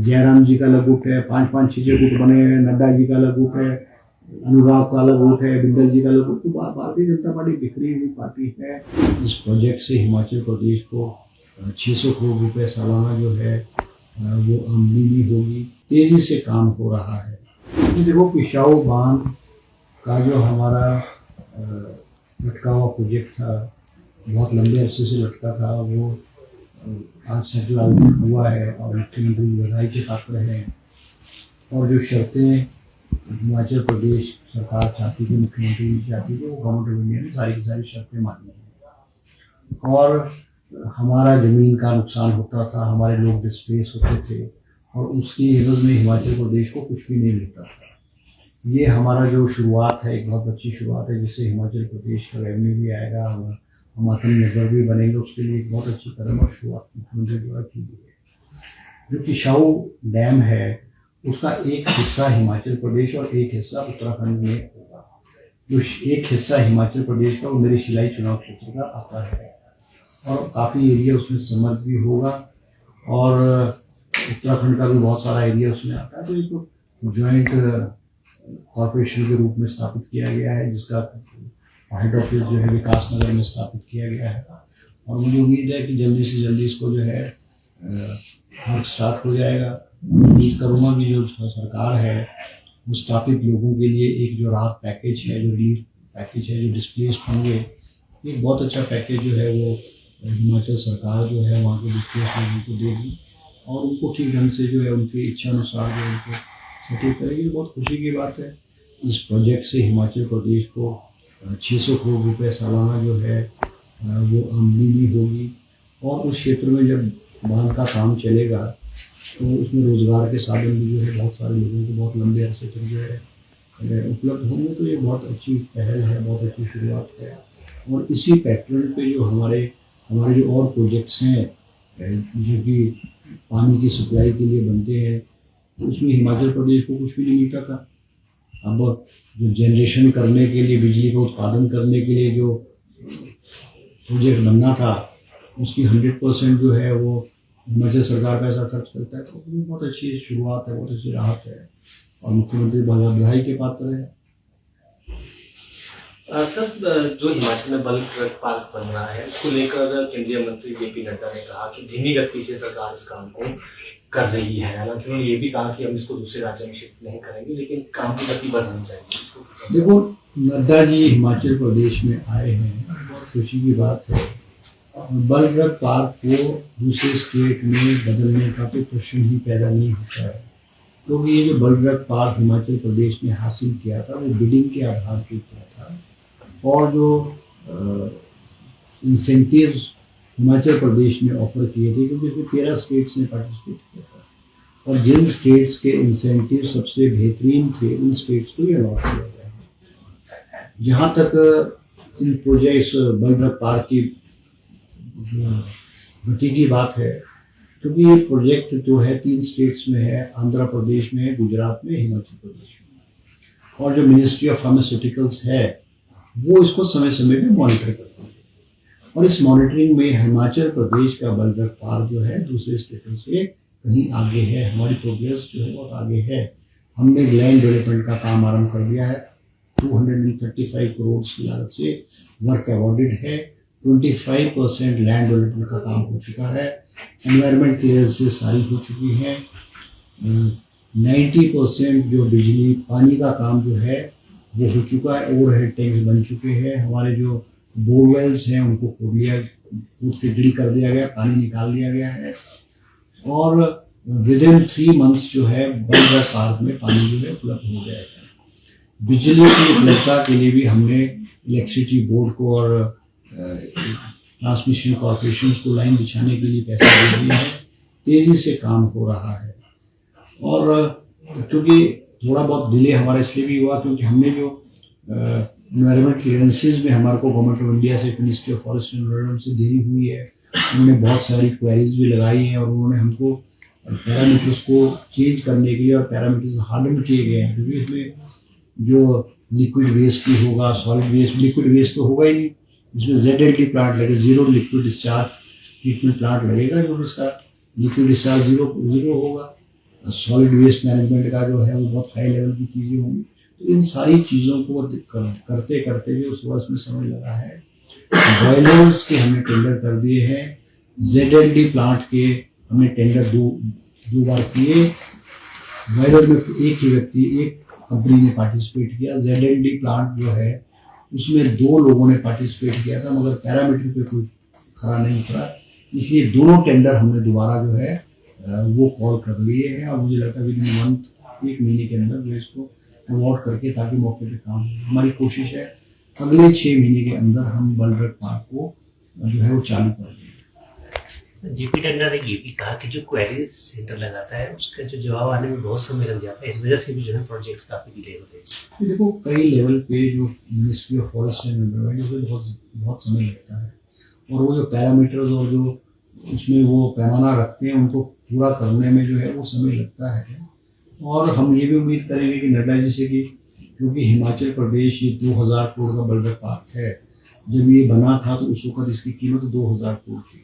जयराम जी का अलग गुट है, 5-5 6 गुट बने हैं, नड्डा जी का अलग गुट है, अनुराग का अलग गुट है, बिंदल जी का अलग गुट। तो भारतीय जनता पार्टी बिखरी हुई पार्टी है। इस प्रोजेक्ट से हिमाचल प्रदेश को 600 करोड़ रुपए सालाना जो है वो आमदनी होगी। तेजी से काम हो रहा है। देखो, पिशाऊ बांध का जो हमारा लटका हुआ प्रोजेक्ट था, बहुत लंबे अरसे से लटका था, वो आज सेटलमेंट हुआ है और मुख्यमंत्री बधाई के पात्र हैं। और जो शर्तें हिमाचल प्रदेश सरकार चाहती थी, मुख्यमंत्री जी चाहती थी, वो गवर्नमेंट ऑफ इंडिया ने सारी की सारी शर्तें मानी हैं। और हमारा जमीन का नुकसान होता था, हमारे लोग डिस्प्लेस होते थे, और उसकी एवज में हिमाचल प्रदेश को कुछ भी नहीं मिलता था। ये हमारा जो शुरुआत है, एक बहुत अच्छी शुरुआत है, जिससे हिमाचल प्रदेश का रेवेन्यू भी आएगा, हम आत्मनिर्भर भी बनेंगे। उसके लिए एक बहुत अच्छी कदम और शुरुआत मुख्यमंत्री द्वारा की गई है। जो किशाऊ डैम है, उसका एक हिस्सा हिमाचल प्रदेश और एक हिस्सा उत्तराखंड में होगा। जो एक हिस्सा हिमाचल प्रदेश का, वो मेरे शिलाई चुनाव क्षेत्र का आता है, और काफ़ी एरिया उसमें समर्थ भी होगा, और उत्तराखंड का भी बहुत सारा एरिया उसमें आता है। तो इसको ज्वाइंट कॉर्पोरेशन के रूप में स्थापित किया गया है, जिसका हेड ऑफिस जो है विकास नगर में स्थापित किया गया है। और मुझे उम्मीद है कि जल्दी से जल्दी इसको जो है वर्क स्टार्ट हो जाएगा। उम्मीद करूँगा कि जो सरकार है, वो स्थापित लोगों के लिए एक जो राहत पैकेज है, जो रिलीफ पैकेज है, जो डिस्प्लेस्ड होंगे, एक बहुत अच्छा पैकेज जो है वो हिमाचल सरकार जो है वहाँ के डिस्प्लेस्ड लोगों को देगी, और उनको ठीक ढंग से जो है उनकी इच्छा अनुसार जो उनको सेटल करेगी। बहुत खुशी की बात है। इस प्रोजेक्ट से हिमाचल प्रदेश को 600 करोड़ रुपए सालाना जो है वो आमदनी होगी। और उस क्षेत्र में जब बांध का काम चलेगा, तो उसमें रोजगार के साधन भी जो है बहुत सारे लोगों को बहुत लंबे अरसे तक जो है उपलब्ध होंगे। तो ये बहुत अच्छी पहल है, बहुत अच्छी शुरुआत है। और इसी पैटर्न पे जो हमारे जो और प्रोजेक्ट्स हैं, जो कि पानी की सप्लाई के लिए बनते हैं, तो उसमें हिमाचल प्रदेश को कुछ भी नहीं मिलता था। अब जो जनरेशन करने के लिए, बिजली का उत्पादन करने के लिए जो प्रोजेक्ट बनना था, उसकी 100% जो है वो हिमाचल सरकार पैसा खर्च करता है। तो बहुत अच्छी शुरुआत है, बहुत अच्छी राहत है, और मुख्यमंत्री बधाई के पात्र है। सर, जो हिमाचल में बल्क ड्रग पार्क बन रहा है, उसको लेकर केंद्रीय मंत्री जेपी नड्डा ने कहा कि धीमी गति से सरकार इस काम को कर रही है। हालांकि उन्होंने ये भी कहा कि हम इसको दूसरे राज्य में शिफ्ट नहीं करेंगे, लेकिन काम की गति बढ़नी चाहिए। देखो, नड्डा जी हिमाचल प्रदेश में आए हैं, बहुत खुशी की बात है। बल्क ड्रग पार्क को दूसरे स्टेट में बदलने का तो प्रश्न ही पैदा नहीं होता है, क्योंकि ये जो bulk drug park Himachal Pradesh ने हासिल किया था, वो बिडिंग के आधार पर किया था। और जो इंसेंटिव्स हिमाचल प्रदेश ने ऑफर किए थे, क्योंकि इसमें 13 स्टेट्स ने पार्टिसिपेट किया था, और जिन स्टेट्स के इंसेंटिव सबसे बेहतरीन थे, उन स्टेट्स को ये अलॉट किया गया है। जहाँ तक इन प्रोजेक्ट्स बल्क ड्रग पार्क की गति की बात है, क्योंकि ये प्रोजेक्ट जो है 3 स्टेट्स में है, आंध्र प्रदेश में, गुजरात में, हिमाचल प्रदेश में। और जो मिनिस्ट्री ऑफ फार्मास्यूटिकल्स है, वो इसको समय समय पे मॉनिटर करती है। और इस मॉनिटरिंग में हिमाचल प्रदेश का बल्क ड्रग पार्क जो है दूसरे स्टेटों से कहीं आगे है। हमारी प्रोग्रेस जो है बहुत आगे है। हमने लैंड डेवलपमेंट का काम आरंभ कर दिया है। 235 करोड़ की लागत से वर्क अवॉर्डेड है। 25% लैंड डेवलपमेंट का काम हो चुका है। एनवायरमेंट क्लियरेंसेस सारी हो चुकी हैं। 90% जो बिजली पानी का काम जो है वो हो चुका है। ओवरहेड टैंक्स बन चुके हैं। हमारे जो बोरवेल्स हैं उनको खोद के ड्रिल कर दिया गया, पानी निकाल दिया गया है। और विदिन 3 मंथ्स जो है बल्क ड्रग पार्क में पानी जो है उपलब्ध हो जाएगा। बिजली की उपलब्धता के लिए भी हमने इलेक्ट्रिसिटी बोर्ड को और ट्रांसमिशन कॉर्पोरेशन को लाइन बिछाने के लिए पैसा दे दिया है। तेजी से काम हो रहा है। और क्योंकि थोड़ा बहुत डिले हमारा इसलिए भी हुआ, क्योंकि हमने जो एनवायरमेंट क्लियरेंसेज में हमारे को गवर्नमेंट ऑफ इंडिया से, ministry of forest and environment से देरी हुई है। उन्होंने बहुत सारी क्वेरीज भी लगाई हैं, और उन्होंने हमको पैरामीटर्स को चेंज करने के लिए और पैरामीटर्स हार्डन किए गए हैं। क्योंकि इसमें जो लिक्विड वेस्ट भी होगा, सॉलिड वेस्ट, लिक्विड वेस्ट तो होगा ही नहीं, इसमें ZLD प्लांट लगेगा, zero liquid discharge treatment plant लगेगा, जो उसका लिक्विड डिस्चार्ज जीरो होगा। सॉलिड वेस्ट मैनेजमेंट का जो है वो बहुत हाई लेवल की चीज़ें होंगी। तो इन सारी चीज़ों को करते करते जो उस वर्ष में समय लगा है, बॉयलर्स के हमने टेंडर कर दिए हैं, ZLD प्लांट के हमने टेंडर दो बार किए। बॉयलर में एक कंपनी ने पार्टिसिपेट किया। ZLD प्लांट जो है उसमें 2 लोगों ने पार्टिसिपेट किया था, मगर पैरामीटर पे कोई खरा नहीं उतरा, इसलिए दोनों टेंडर हमने दोबारा जो है वो कॉल कर लिए हैं। और मुझे लगता है विद इन मंथ, 1 महीने के अंदर जो इसको अवॉर्ड करके ताकि मौके पे काम हो। हमारी कोशिश है अगले 6 महीने के अंदर हम बल ड्रग पार्क को जो है वो चालू कर देंगे। जेपी नड्डा ने ये भी कहा कि जो क्वेरी सेंटर लगाता है उसका जो जवाब आने में बहुत समय लग जाता है, इस वजह से भी जो है प्रोजेक्ट्स काफी डिले होते हैं। देखो कई लेवल पे जो ministry of forest and environment बहुत समय लगता है, और वो जो पैरामीटर्स और जो उसमें वो पैमाना रखते हैं उनको पूरा करने में जो है वो समय लगता है। और हम ये भी उम्मीद करेंगे कि नड्डा जी से कि क्योंकि हिमाचल प्रदेश ये 2000 करोड़ का बल ड्रग पार्क है, जब ये बना था तो उस वक्त इसकी कीमत 2000 करोड़ थी,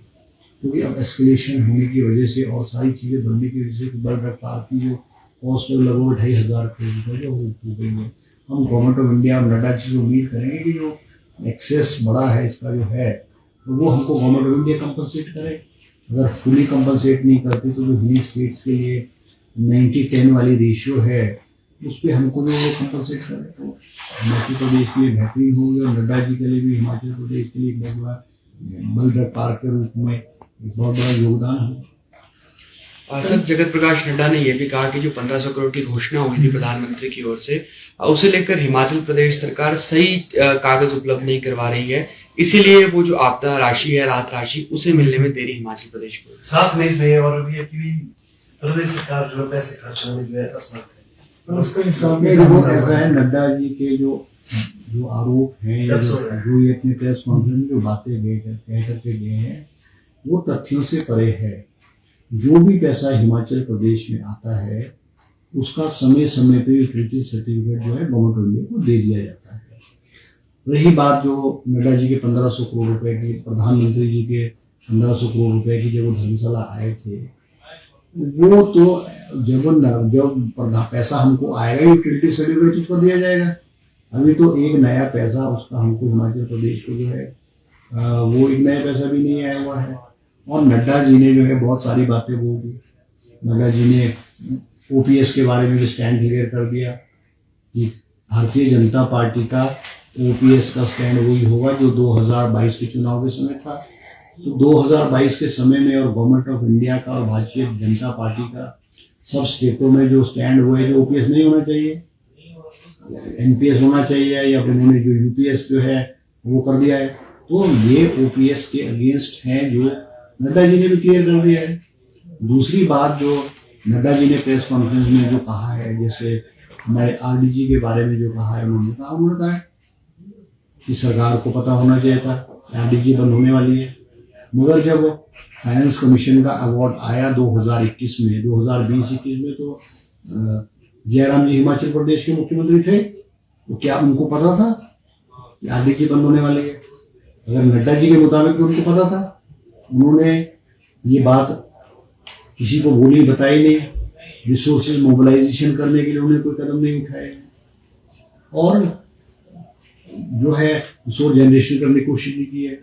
क्योंकि अब एस्केलेशन होने की वजह से और सारी चीज़ें बनने की वजह से बल ड्रग पार्क की जो कॉस्ट है लगभग 2500 करोड़ रुपये जो हो गई है। हम गवर्नमेंट ऑफ इंडिया और नड्डा जी से उम्मीद करेंगे कि जो एक्सेस बड़ा है इसका जो है तो वो हमको गवर्नमेंट ऑफ इंडिया कंपनसेट करे। अगर फुली कंपनसेट नहीं करती तो जो हिली स्टेट्स के लिए 90-10 वाली रेशियो है उस पर हमको जो वो कंपनसेट करे तो हिमाचल प्रदेश के लिए बेहतरीन होगी, और नड्डा जी के लिए भी हिमाचल प्रदेश के लिए एक बहुत बड़ा बल ड्रग पार्क के रूप में एक बहुत बड़ा योगदान है। सर, जगत प्रकाश नड्डा ने यह भी कहा कि जो 1500 करोड़ की घोषणा हुई थी प्रधानमंत्री की ओर से, उसे लेकर हिमाचल प्रदेश सरकार सही कागज उपलब्ध नहीं करवा रही है, इसीलिए वो जो आपदा राशि है, राहत राशि, उसे मिलने में देरी हिमाचल प्रदेश को। साथ में इसमें और भी अपनी प्रदेश सरकार जो पैसे खर्च होने जो है असमर्थ है, उसका हिसाब में ऐसा है। नड्डा जी के जो आरोप हैं या जो ये अपने प्रेस कॉन्फ्रेंस में जो बातें कह करके गए हैं वो तथ्यों से परे है। जो भी पैसा हिमाचल प्रदेश में आता है उसका समय समय पे यूटिलिटी सर्टिफिकेट जो है गवर्नमेंट ऑफ इंडिया को दे दिया जाता है। रही बात जो नड्डा जी के 1500 करोड़ रुपए की, प्रधानमंत्री जी के 1500 करोड़ रुपए की जब वो धर्मशाला आए थे, वो तो जब पैसा हमको आएगा यूटिलिटी सर्टिफिकेट उसको दिया जाएगा। अभी तो एक नया पैसा उसका हमको हिमाचल प्रदेश को जो है वो एक नया पैसा भी नहीं आया हुआ है। और नड्डा जी ने जो है बहुत सारी बातें बोल दी। नड्डा जी ने OPS के बारे में भी स्टैंड क्लियर कर दिया कि भारतीय जनता पार्टी का OPS का स्टैंड वही होगा जो 2022 के चुनाव के समय था। तो 2022 के समय में और गवर्नमेंट ऑफ इंडिया का और भारतीय जनता पार्टी का सब स्टेटों में जो स्टैंड हुआ है जो OPS नहीं होना चाहिए, NPS होना चाहिए, या फिर उन्होंने जो UPS जो है वो कर दिया है। तो ये OPS के अगेंस्ट हैं जो नड्डा जी ने भी क्लियर कर दिया है। दूसरी बात जो नड्डा जी ने प्रेस कॉन्फ्रेंस में जो कहा है, जैसे हमारे RDG के बारे में जो कहा है, उन्होंने कहा कि सरकार को पता होना चाहिए था RDG बंद होने वाली है। मगर जब फाइनेंस कमीशन का अवार्ड आया 2021 में, 2020-21 में, तो जयराम जी हिमाचल प्रदेश के मुख्यमंत्री थे, तो क्या उनको पता था कि RDG बंद होने वाली है? अगर नड्डा जी के मुताबिक तो उनको पता था। उन्होंने ये बात किसी को बोली, बताई नहीं। रिसोर्सेज मोबिलाइजेशन करने के लिए उन्होंने कोई कदम नहीं उठाए, और जो है रिसोर्स जनरेशन करने की कोशिश नहीं की है।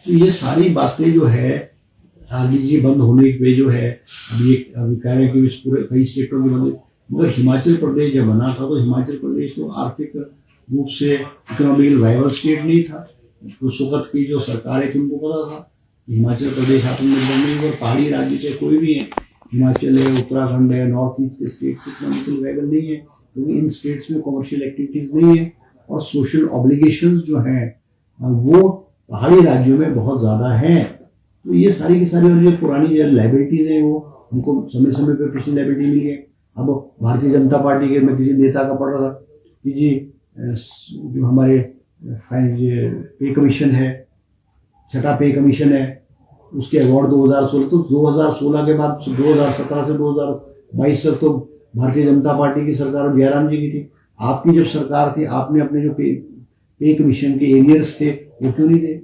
तो ये सारी बातें जो है RDG बंद होने पे जो है अभी कह रहे हैं कि इस पूरे कई स्टेटों में बंद, मगर हिमाचल प्रदेश जब बना था तो हिमाचल प्रदेश तो आर्थिक रूप से इकोनॉमिकल वाइबल स्टेट नहीं था। उस वक्त की जो सरकारें थी उनको पता था हिमाचल प्रदेश आत्मनिर्भर नहीं, और पहाड़ी राज्य चाहे कोई भी है, हिमाचल है, उत्तराखंड है, नॉर्थ ईस्ट के स्टेट्स इकोनॉमिकल वाइबल नहीं है, क्योंकि इन स्टेट्स में कमर्शियल एक्टिविटीज नहीं है, और सोशल ऑब्लिगेशंस जो हैं वो पहाड़ी राज्यों में बहुत ज़्यादा हैं। तो ये सारी की सारी और जो पुरानी जो लाइबिलिटीज हैं वो उनको समय समय पर पिछली लाइबिलिटी मिली है। अब भारतीय जनता पार्टी के मैं किसी नेता का पढ़ रहा था कि जी जो हमारे पे कमीशन है, छठा पे कमीशन है, उसके अवार्ड 2016, तो 2016 के बाद 2017 से 2022 तक तो भारतीय जनता पार्टी की सरकार जयराम जी की थी। आपकी जब सरकार थी आपने अपने जो पे कमीशन के एरियर्स थे वो क्यों नहीं थे?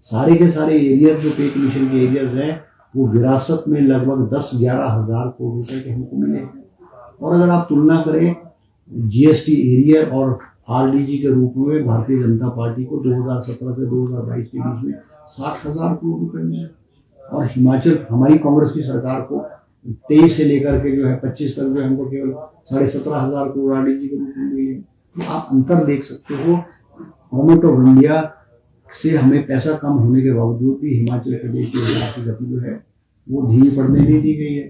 सारे के सारे एरियर जो पे कमीशन के एरियर्स हैं वो विरासत में लगभग 10-11 हज़ार करोड़ रुपए के हमको मिले हैं। और अगर आप तुलना करें जीएसटी एरियर और आरडीजी के रूप में भारतीय जनता पार्टी को 2017 से 2022 के बीच में 60,000 करोड़ रुपए मिले, और हिमाचल हमारी कांग्रेस की सरकार को 23 से लेकर के जो है 25 तक जो हमको केवल 17,500 करोड़ आरडीजी के रूप में मिले। तो आप अंतर देख सकते हो, गवर्नमेंट ऑफ इंडिया से हमें पैसा कम होने के बावजूद भी हिमाचल प्रदेश की विकास की गति जो है वो धीमी पड़ने नहीं दी गई है।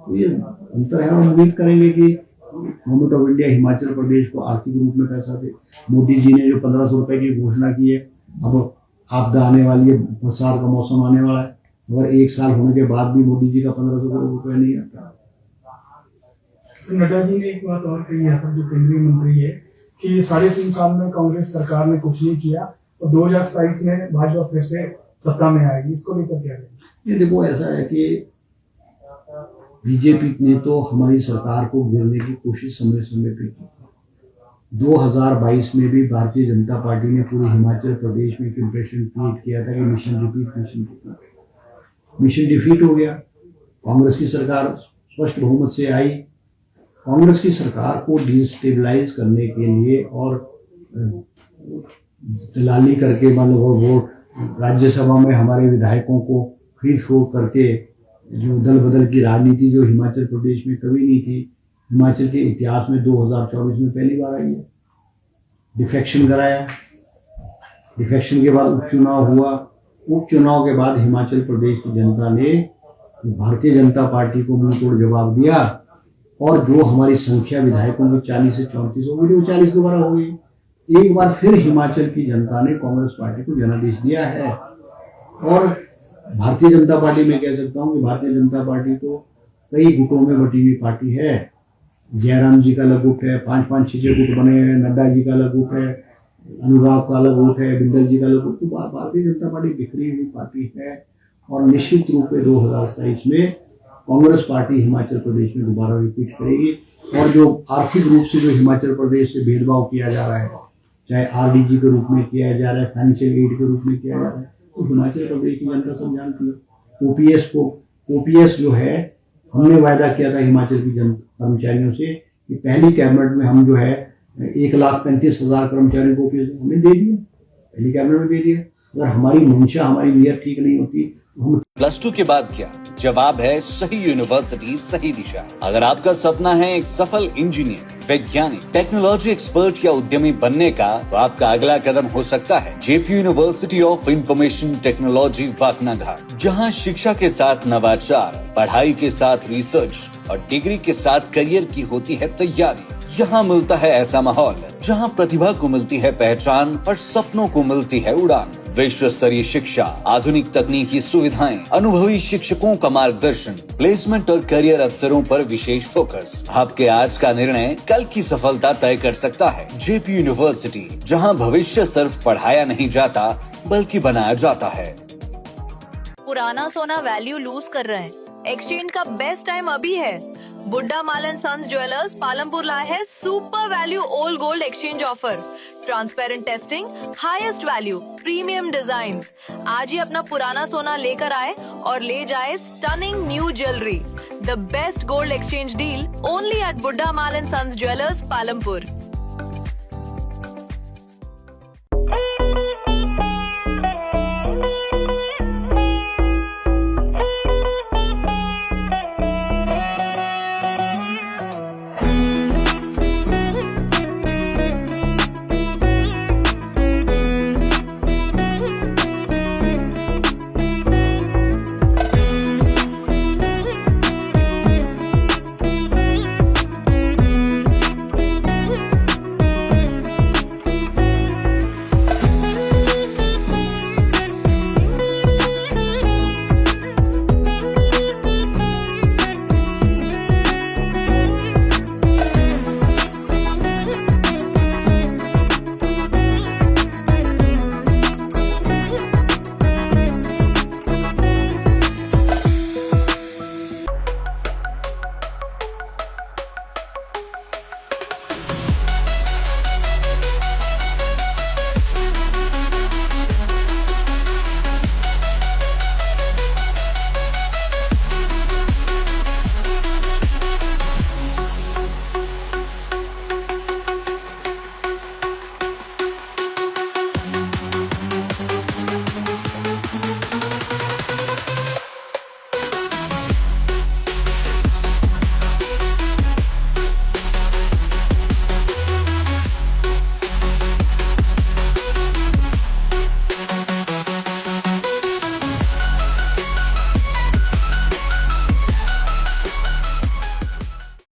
तो ये अंतर है, और उम्मीद करेंगे कि government of India Himachal Pradesh को आर्थिक रूप में पैसा दे। मोदी जी ने जो 1500 रुपए की घोषणा की है, अब आपदा आने वाली है, बरसात का मौसम आने वाला है, मगर 1 साल होने के बाद भी मोदी जी का 1500 करोड़ रुपए नहीं आता। तो नड्डा जी ने एक बात और कही है, जो केंद्रीय मंत्री है, कि 3.5 साल में कांग्रेस सरकार ने कुछ नहीं किया और 2027 में भाजपा फिर से सत्ता में आएगी। इसको लेकर क्या कहेंगे? ये देखो, ऐसा है कि बीजेपी ने तो हमारी सरकार को गिरने की कोशिश समय समय पे की। 2022 में भी भारतीय जनता पार्टी ने पूरे हिमाचल प्रदेश में एक इंप्रेशन क्रिएट किया था कि मिशन डिफीट हो गया। कांग्रेस की सरकार स्पष्ट बहुमत से आई। कांग्रेस की सरकार को डिस्टेबलाइज करने के लिए और दलाली करके, मतलब वो राज्यसभा में हमारे विधायकों को खरीद फरोख्त करके जो दल बदल की राजनीति जो हिमाचल प्रदेश में कभी नहीं थी, हिमाचल के इतिहास में 2024 में पहली बार आई है। डिफेक्शन कराया, डिफेक्शन के बाद उपचुनाव हुआ, उपचुनाव के बाद हिमाचल प्रदेश की जनता ने भारतीय जनता पार्टी को मुंह तोड़ जवाब दिया, और जो हमारी संख्या विधायकों की 40 से 34 हो गई, वो 40 दोबारा हो गई। एक बार फिर हिमाचल की जनता ने कांग्रेस पार्टी को जनादेश दिया है। और भारतीय जनता पार्टी में कह सकता हूं कि भारतीय जनता पार्टी तो कई गुटों में बटी हुई पार्टी है। जयराम जी का अलग गुट है, 5-5-6 गुट बने हैं, नड्डा जी का अलग गुट है, अनुराग का अलग गुट है, बिंदल जी का अलग गुट। तो भारतीय जनता पार्टी बिखरी हुई पार्टी है, और निश्चित रूप से 2027 में कांग्रेस पार्टी हिमाचल प्रदेश में दोबारा रिपीट करेगी। और जो आर्थिक रूप से जो हिमाचल प्रदेश से भेदभाव किया जा रहा है, चाहे आरडीजी के रूप में किया जा रहा है, फाइनेंशियल एड के रूप में किया जा रहा है, तो हिमाचल प्रदेश की जनता सब जानती है। ओपीएस जो है, हमने वायदा किया था हिमाचल की कर्मचारियों से कि पहली कैबिनेट में हम जो है 1,35,000 कर्मचारियों को ओपीएस हमने दे दिया, पहली कैबिनेट में दे दिया। अगर हमारी मंशा, हमारी नीयत ठीक नहीं होती, +2 के बाद क्या? जवाब है सही यूनिवर्सिटी, सही दिशा। अगर आपका सपना है एक सफल इंजीनियर, वैज्ञानिक, टेक्नोलॉजी एक्सपर्ट या उद्यमी बनने का, तो आपका अगला कदम हो सकता है JP university of information technology Waknaghat, जहां शिक्षा के साथ नवाचार, पढ़ाई के साथ रिसर्च और डिग्री के साथ करियर की होती है तैयारी। यहाँ मिलता है ऐसा माहौल जहाँ प्रतिभा को मिलती है पहचान और सपनों को मिलती है उड़ान। विश्व स्तरीय शिक्षा, आधुनिक तकनीकी सुविधाएं, अनुभवी शिक्षकों का मार्गदर्शन, प्लेसमेंट और करियर अवसरों पर विशेष फोकस। आपके आज का निर्णय कल की सफलता तय कर सकता है। जेपी यूनिवर्सिटी, जहां भविष्य सिर्फ पढ़ाया नहीं जाता बल्कि बनाया जाता है। पुराना सोना वैल्यू लूज कर रहे हैं, एक्सचेंज का बेस्ट टाइम अभी है। बुड्ढा Mal and sons jewellers Palampur लाए है super value old gold exchange offer. Transparent testing, highest value, premium designs. आज ही अपना पुराना सोना लेकर आए और ले जाए stunning new jewellery. The best gold exchange deal only at Buddha Mal and sons jewellers Palampur.